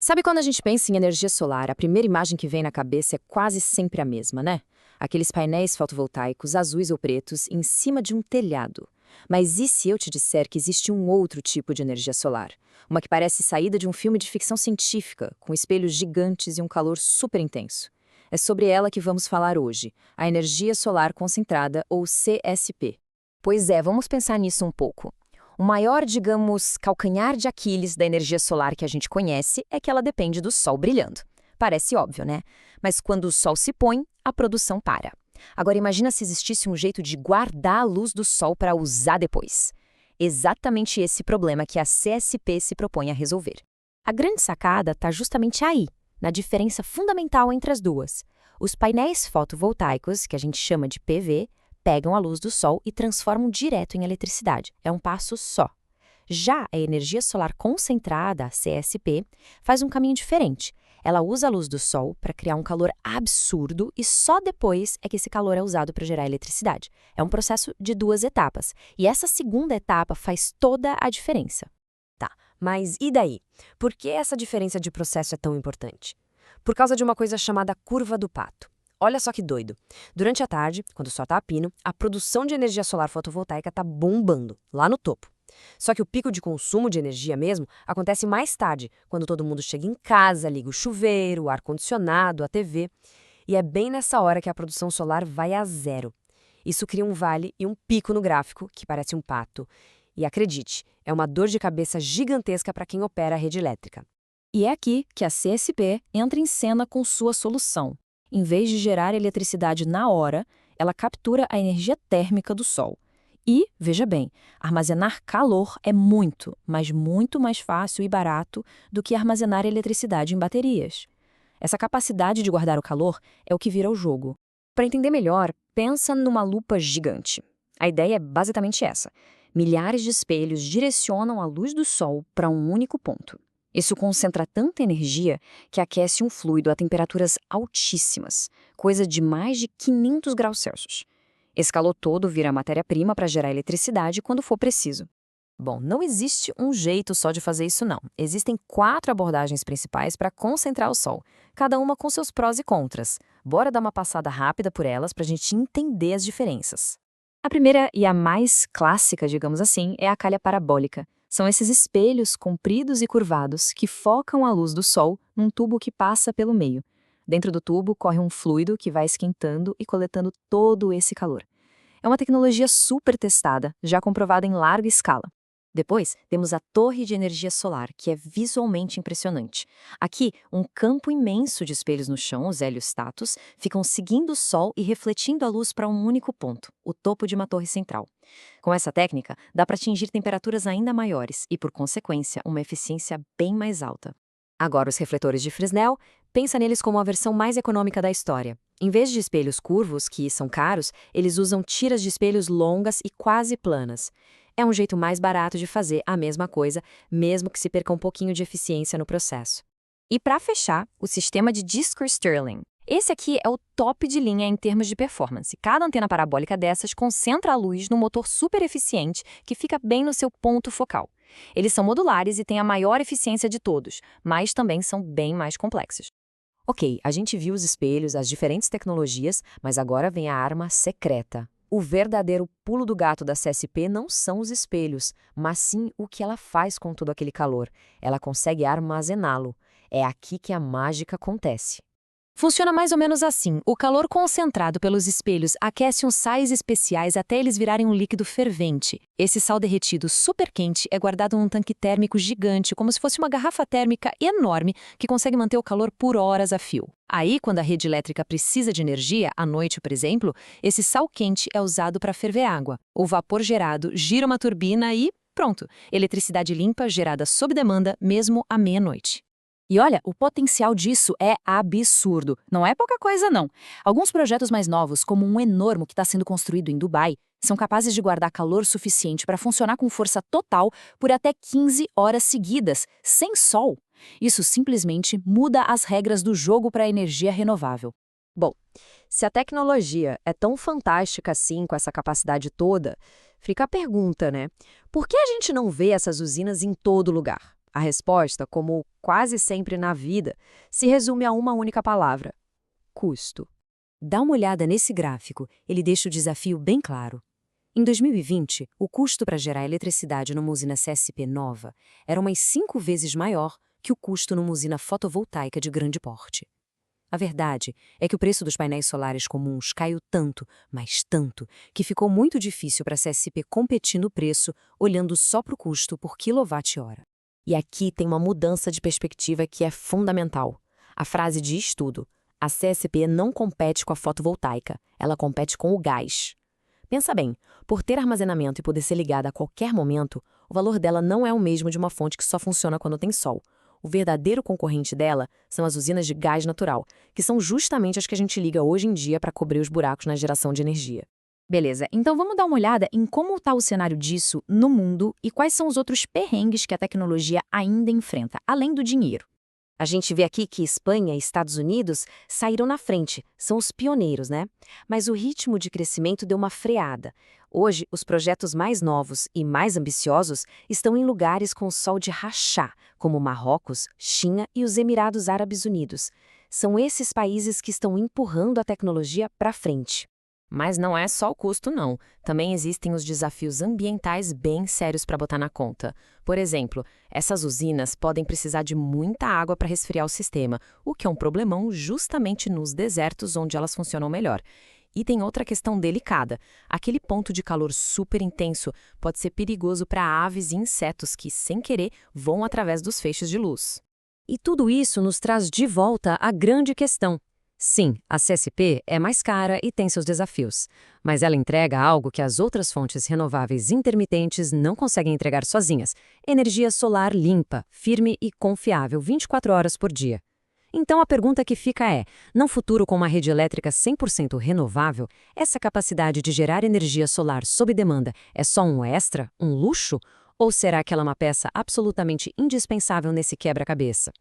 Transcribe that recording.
Sabe quando a gente pensa em energia solar, a primeira imagem que vem na cabeça é quase sempre a mesma, né? Aqueles painéis fotovoltaicos azuis ou pretos em cima de um telhado. Mas e se eu te disser que existe um outro tipo de energia solar? Uma que parece saída de um filme de ficção científica, com espelhos gigantes e um calor super intenso. É sobre ela que vamos falar hoje, a energia solar concentrada, ou CSP. Pois é, vamos pensar nisso um pouco. O maior, digamos, calcanhar de Aquiles da energia solar que a gente conhece é que ela depende do Sol brilhando. Parece óbvio, né? Mas quando o Sol se põe, a produção para. Agora imagina se existisse um jeito de guardar a luz do Sol para usar depois. Exatamente esse problema que a CSP se propõe a resolver. A grande sacada está justamente aí, na diferença fundamental entre as duas. Os painéis fotovoltaicos, que a gente chama de PV, pegam a luz do Sol e transformam direto em eletricidade. É um passo só. Já a energia solar concentrada, a CSP, faz um caminho diferente. Ela usa a luz do Sol para criar um calor absurdo e só depois é que esse calor é usado para gerar eletricidade. É um processo de duas etapas. E essa segunda etapa faz toda a diferença. Tá, mas e daí? Por que essa diferença de processo é tão importante? Por causa de uma coisa chamada curva do pato. Olha só que doido. Durante a tarde, quando o sol está a pino, a produção de energia solar fotovoltaica está bombando, lá no topo. Só que o pico de consumo de energia mesmo acontece mais tarde, quando todo mundo chega em casa, liga o chuveiro, o ar-condicionado, a TV. E é bem nessa hora que a produção solar vai a zero. Isso cria um vale e um pico no gráfico, que parece um pato. E acredite, é uma dor de cabeça gigantesca para quem opera a rede elétrica. E é aqui que a CSP entra em cena com sua solução. Em vez de gerar eletricidade na hora, ela captura a energia térmica do Sol. E, veja bem, armazenar calor é muito, mas muito mais fácil e barato do que armazenar eletricidade em baterias. Essa capacidade de guardar o calor é o que vira o jogo. Para entender melhor, pensa numa lupa gigante. A ideia é basicamente essa. Milhares de espelhos direcionam a luz do Sol para um único ponto. Isso concentra tanta energia que aquece um fluido a temperaturas altíssimas, coisa de mais de 500 graus Celsius. Esse calor todo vira matéria-prima para gerar eletricidade quando for preciso. Bom, não existe um jeito só de fazer isso não. Existem 4 abordagens principais para concentrar o Sol, cada uma com seus prós e contras. Bora dar uma passada rápida por elas para a gente entender as diferenças. A primeira e a mais clássica, digamos assim, é a calha parabólica. São esses espelhos compridos e curvados que focam a luz do Sol num tubo que passa pelo meio. Dentro do tubo corre um fluido que vai esquentando e coletando todo esse calor. É uma tecnologia super testada, já comprovada em larga escala. Depois, temos a torre de energia solar, que é visualmente impressionante. Aqui, um campo imenso de espelhos no chão, os heliostatos, ficam seguindo o Sol e refletindo a luz para um único ponto, o topo de uma torre central. Com essa técnica, dá para atingir temperaturas ainda maiores e, por consequência, uma eficiência bem mais alta. Agora, os refletores de Fresnel, pensa neles como a versão mais econômica da história. Em vez de espelhos curvos, que são caros, eles usam tiras de espelhos longas e quase planas. É um jeito mais barato de fazer a mesma coisa, mesmo que se perca um pouquinho de eficiência no processo. E para fechar, o sistema de disco Stirling. Esse aqui é o top de linha em termos de performance. Cada antena parabólica dessas concentra a luz num motor super eficiente que fica bem no seu ponto focal. Eles são modulares e têm a maior eficiência de todos, mas também são bem mais complexos. Ok, a gente viu os espelhos, as diferentes tecnologias, mas agora vem a arma secreta. O verdadeiro pulo do gato da CSP não são os espelhos, mas sim o que ela faz com todo aquele calor. Ela consegue armazená-lo. É aqui que a mágica acontece. Funciona mais ou menos assim. O calor concentrado pelos espelhos aquece uns sais especiais até eles virarem um líquido fervente. Esse sal derretido super quente é guardado num tanque térmico gigante, como se fosse uma garrafa térmica enorme que consegue manter o calor por horas a fio. Aí, quando a rede elétrica precisa de energia, à noite, por exemplo, esse sal quente é usado para ferver água. O vapor gerado gira uma turbina e pronto, eletricidade limpa gerada sob demanda mesmo à meia-noite. E olha, o potencial disso é absurdo. Não é pouca coisa, não. Alguns projetos mais novos, como um enorme que está sendo construído em Dubai, são capazes de guardar calor suficiente para funcionar com força total por até 15 horas seguidas, sem sol. Isso simplesmente muda as regras do jogo para a energia renovável. Bom, se a tecnologia é tão fantástica assim, com essa capacidade toda, fica a pergunta, né? Por que a gente não vê essas usinas em todo lugar? A resposta, como quase sempre na vida, se resume a uma única palavra: custo. Dá uma olhada nesse gráfico, ele deixa o desafio bem claro. Em 2020, o custo para gerar eletricidade numa usina CSP nova era umas 5 vezes maior que o custo numa usina fotovoltaica de grande porte. A verdade é que o preço dos painéis solares comuns caiu tanto, mas tanto, que ficou muito difícil para a CSP competir no preço olhando só para o custo por quilowatt-hora. E aqui tem uma mudança de perspectiva que é fundamental. A frase diz tudo. A CSP não compete com a fotovoltaica, ela compete com o gás. Pensa bem, por ter armazenamento e poder ser ligada a qualquer momento, o valor dela não é o mesmo de uma fonte que só funciona quando tem sol. O verdadeiro concorrente dela são as usinas de gás natural, que são justamente as que a gente liga hoje em dia para cobrir os buracos na geração de energia. Beleza, então vamos dar uma olhada em como está o cenário disso no mundo e quais são os outros perrengues que a tecnologia ainda enfrenta, além do dinheiro. A gente vê aqui que Espanha e Estados Unidos saíram na frente, são os pioneiros, né? Mas o ritmo de crescimento deu uma freada. Hoje, os projetos mais novos e mais ambiciosos estão em lugares com sol de rachar, como Marrocos, China e os Emirados Árabes Unidos. São esses países que estão empurrando a tecnologia para frente. Mas não é só o custo, não. Também existem os desafios ambientais bem sérios para botar na conta. Por exemplo, essas usinas podem precisar de muita água para resfriar o sistema, o que é um problemão justamente nos desertos onde elas funcionam melhor. E tem outra questão delicada. Aquele ponto de calor super intenso pode ser perigoso para aves e insetos que, sem querer, voam através dos feixes de luz. E tudo isso nos traz de volta a grande questão. Sim, a CSP é mais cara e tem seus desafios, mas ela entrega algo que as outras fontes renováveis intermitentes não conseguem entregar sozinhas: energia solar limpa, firme e confiável 24 horas por dia. Então a pergunta que fica é, num futuro com uma rede elétrica 100% renovável, essa capacidade de gerar energia solar sob demanda é só um extra, um luxo? Ou será que ela é uma peça absolutamente indispensável nesse quebra-cabeça?